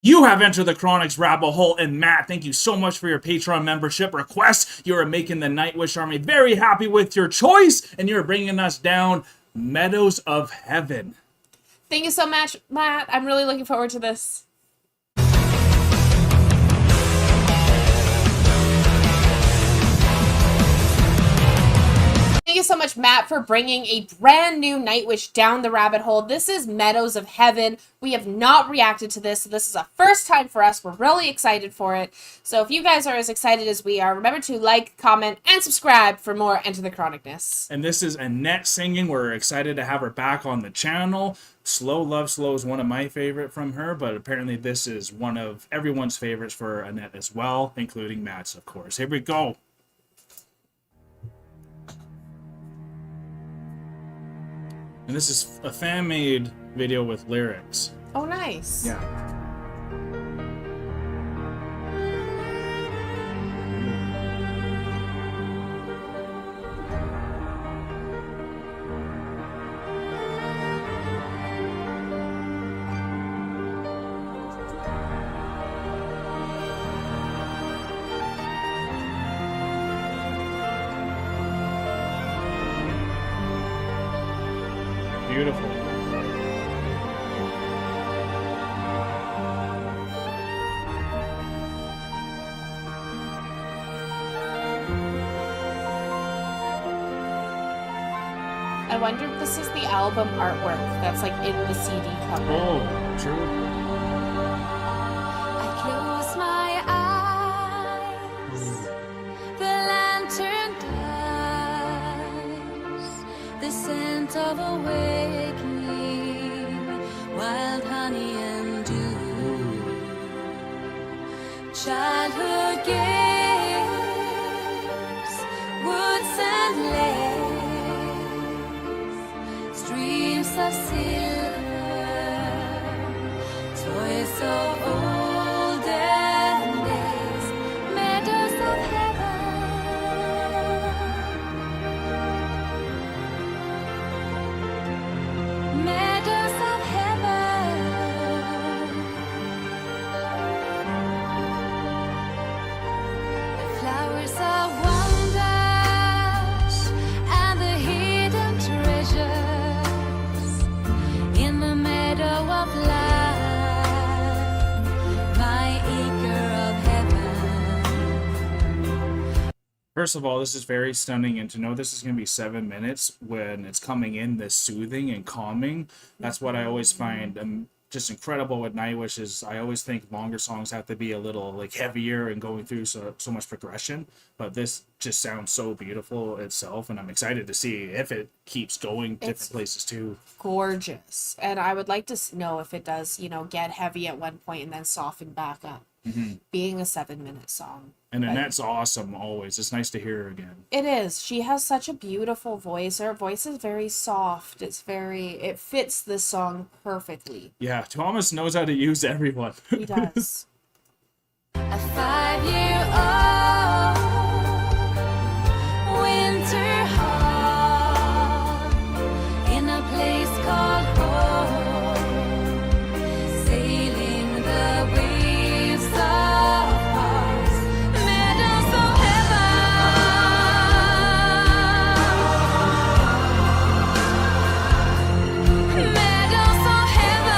You have entered the Chronic's rabbit hole, and Matt, thank you so much for your Patreon membership request. You are making the Nightwish Army very happy with your choice, and you're bringing us down Meadows of Heaven. Thank you so much, Matt. I'm really looking forward to this. Thank you so much, Matt, for bringing a brand new Nightwish down the rabbit hole. This is Meadows of Heaven. We have not reacted to this, so this is a first time for us. We're really excited for it. So if you guys are as excited as we are, remember to like, comment, and subscribe for more Enter the Chronicness. And this is Anette singing. We're excited to have her back on the channel. Slow Love Slow is one of my favorite from her, but apparently this is one of everyone's favorites for Anette as well, including Matt's, of course. Here we go. And this is a fan-made video with lyrics. Oh, nice. Yeah. Beautiful. I wonder if this is the album artwork that's like in the CD cover. Oh, true. I close my eyes, the lantern dies, the scent of awakening, wild honey and dew, childhood games, woods and lakes, streams of silver, toys of olden days, meadows of heaven, meadows of heaven. The flowers of wonders and the hidden treasures in the meadow of life, my acre of heaven. First of all, this is very stunning, and to know this is going to be 7 minutes when it's coming in this soothing and calming, that's what I always find just incredible with Nightwish. Is I always think longer songs have to be a little like heavier and going through so much progression, but this just sounds so beautiful itself, and I'm excited to see if it keeps going different places too. Gorgeous. And I would like to know if it does, get heavy at one point and then soften back up. Being a 7-minute song. And But Annette's awesome always. It's nice to hear her again. it is. She has such a beautiful voice. Her voice is very soft. It fits this song perfectly. Yeah, Thomas knows how to use everyone. He does. A 5-year-old winter home in a place called home, sailing the waves of Mars, meadows of heaven, meadows of heaven.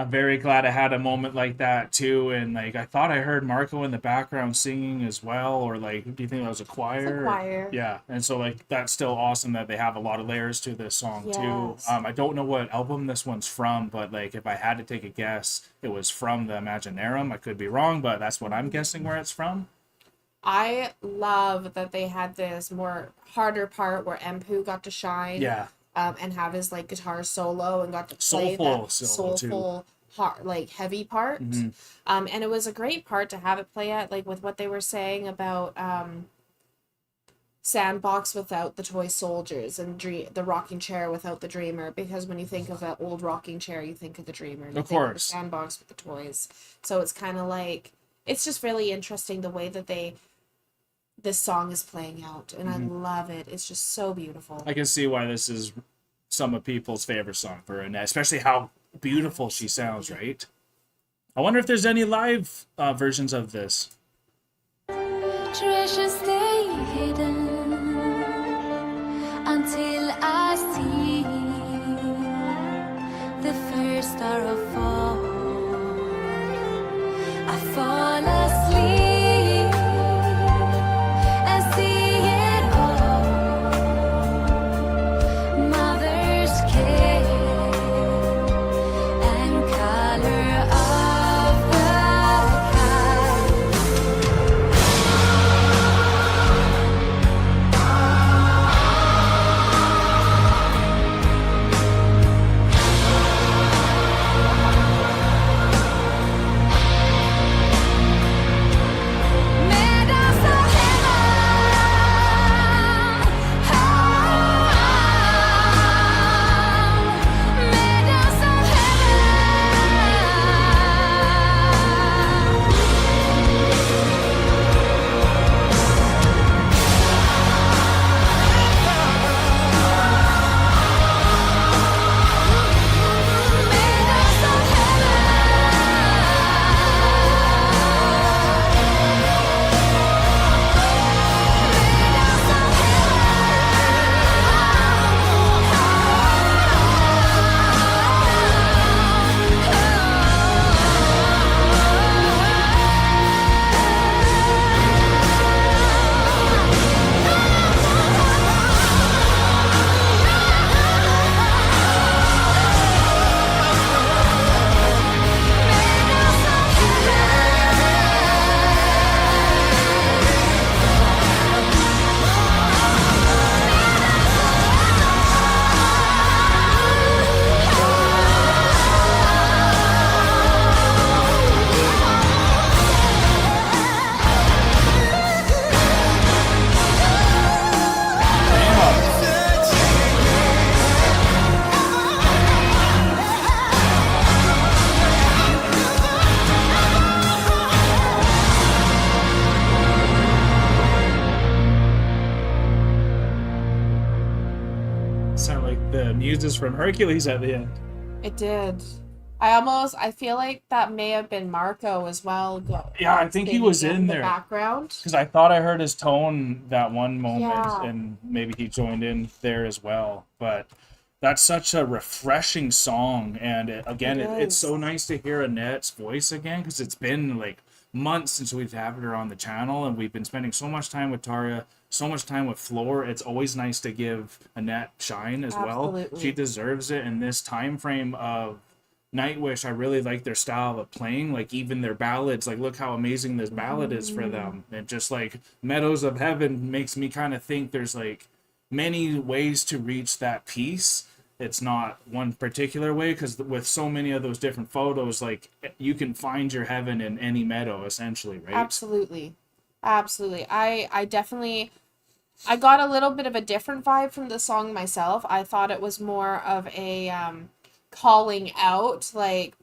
I'm very glad I had a moment like that too. And like, I thought I heard Marco in the background singing as well, or like, do you think that was a choir? choir. Yeah. And so like, that's still awesome that they have a lot of layers to this song too. Yes. I don't know what album this one's from, but like, if I had to take a guess, it was from the Imaginarum. I could be wrong, but that's what I'm guessing where it's from. I love that they had this more harder part where Empu got to shine. Yeah. And have his like guitar solo and got to play Soulful that solo, too. soulful, hard, like heavy part. And it was a great part to have it play at, like with what they were saying about Sandbox without the toy soldiers and the rocking chair without the dreamer, because when you think of that old rocking chair, you think of the dreamer. You Of think course. the Sandbox with the toys. So it's kind of like, it's just really interesting the way that this song is playing out, and I love it. It's just so beautiful. I can see why this is some of people's favorite song for Annette, especially how beautiful she sounds, right? I wonder if there's any live versions of this. Treasures stay hidden until I see the first star of fall. I fall asleep and see it all. Mother's care and color of the sky. Meadows of heaven, meadows of Sound like the muses from Hercules at the end. It did. I feel like that may have been Marco as well. Yeah, I think he singing was in the there. background. Because I thought I heard his tone that one moment, Yeah. and maybe he joined in there as well. But that's such a refreshing song, and it's is. so nice to hear Annette's voice again, because it's been like months since we've had her on the channel, and we've been spending so much time with Taria, so much time with Floor. It's always nice to give Annette shine as well. Absolutely. She deserves it in this time frame of Nightwish. I really like their style of playing, like even their ballads. Like, look how amazing this ballad is for them. And just like Meadows of Heaven makes me kind of think there's like many ways to reach that peace. It's not one particular way, because with so many of those different photos, like you can find your heaven in any meadow, essentially, right? Absolutely. I definitely, I got a little bit of a different vibe from the song myself. I thought it was more of a calling out, like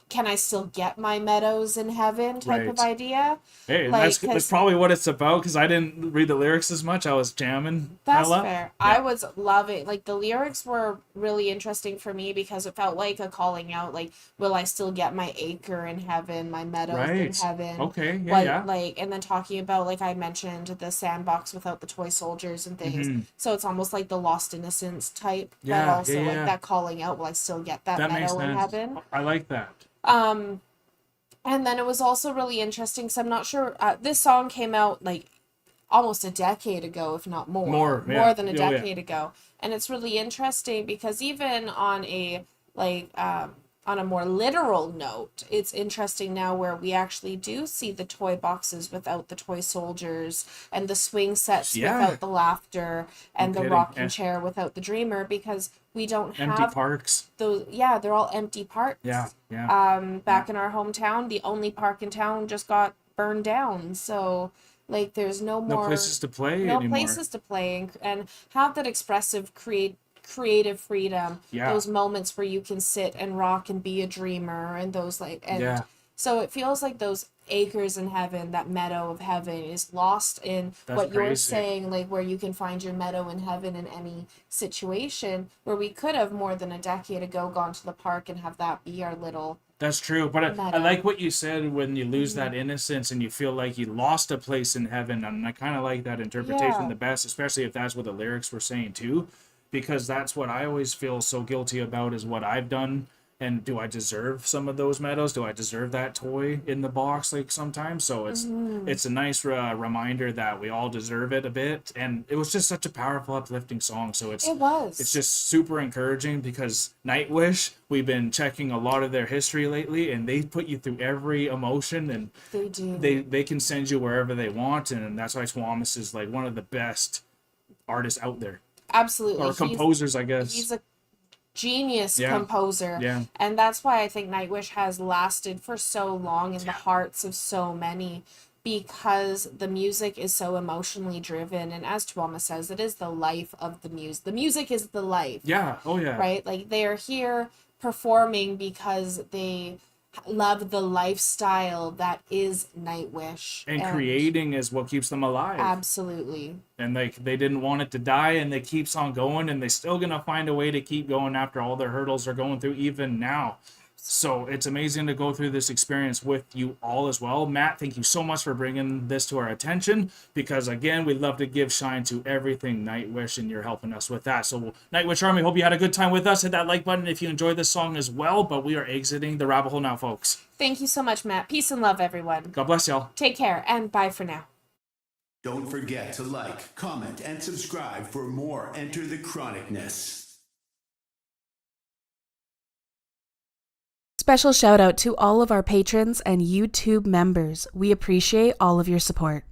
can I still get my Meadows in heaven type of idea. Hey, and Like, that's probably what it's about, because I didn't read the lyrics as much. I was jamming. That's hella. fair. Yeah. I was loving, like, the lyrics were really interesting for me because it felt like a calling out, like, will I still get my acre in heaven, my meadows in Right. heaven? Okay, yeah, What, yeah. like, and then talking about, like I mentioned, the sandbox without the toy soldiers and things. Mhm. So it's almost like the lost innocence type, but Yeah, also yeah, like yeah. that calling out, will I still get that That makes meadow in sense. heaven? I like that. And then it was also really interesting, so I'm not sure, this song came out like almost a decade ago, if not more Yeah. than a Oh, yeah. decade ago. And it's really interesting because even on a like on a more literal note, it's interesting now where we actually do see the toy boxes without the toy soldiers and the swing sets Yeah. without the laughter and the kidding. rocking Eh. chair without the dreamer, because we don't Empty have parks. those. Yeah, they're all empty parks. Yeah, yeah. Back in our hometown, the only park in town just got burned down. So, like, there's no No more places to play no anymore. places to play and have that expressive creative freedom. Yeah. Those moments where you can sit and rock and be a dreamer, and those like and Yeah. so it feels like those acres in heaven, that meadow of heaven, is lost in That's what you're crazy. saying, like where you can find your meadow in heaven in any situation, where we could have more than a decade ago gone to the park and have that be our little. That's true, but I Meadow. like what you said when you lose Mm-hmm. that innocence and you feel like you lost a place in heaven, and I kind of like that interpretation Yeah. the best, especially if that's what the lyrics were saying too, because that's what I always feel so guilty about, is what I've done. And do I deserve some of those medals? Do I deserve that toy in the box, like, sometimes? So it's a nice reminder that we all deserve it a bit. And it was just such a powerful, uplifting song. So It was. it's just super encouraging, because Nightwish, we've been checking a lot of their history lately, and they put you through every emotion, and They do. they can send you wherever they want, and that's why Swamis is like one of the best artists out there, Absolutely. or composers, I guess. He's a genius Yeah. composer. Yeah. And that's why I think Nightwish has lasted for so long in the hearts of so many, because the music is so emotionally driven. And as Tuama says, it is the life of the music. The music is the life. Yeah. Oh yeah. Right? Like, they are here performing because they love the lifestyle that is Nightwish. And creating is what keeps them alive. Absolutely. And like, they didn't want it to die, and they keeps on going, and they still gonna find a way to keep going after all their hurdles they're going through even now. So it's amazing to go through this experience with you all as well. Matt, thank you so much for bringing this to our attention, because again, we love to give shine to everything Nightwish, and you're helping us with that. So Nightwish Army, hope you had a good time with us. Hit that like button if you enjoyed this song as well, but we are exiting the rabbit hole now, folks. Thank you so much, Matt. Peace and love, everyone. God bless y'all. Take care, and bye for now. Don't forget to like, comment, and subscribe for more Enter the Chronicness. Special shout out to all of our patrons and YouTube members. We appreciate all of your support.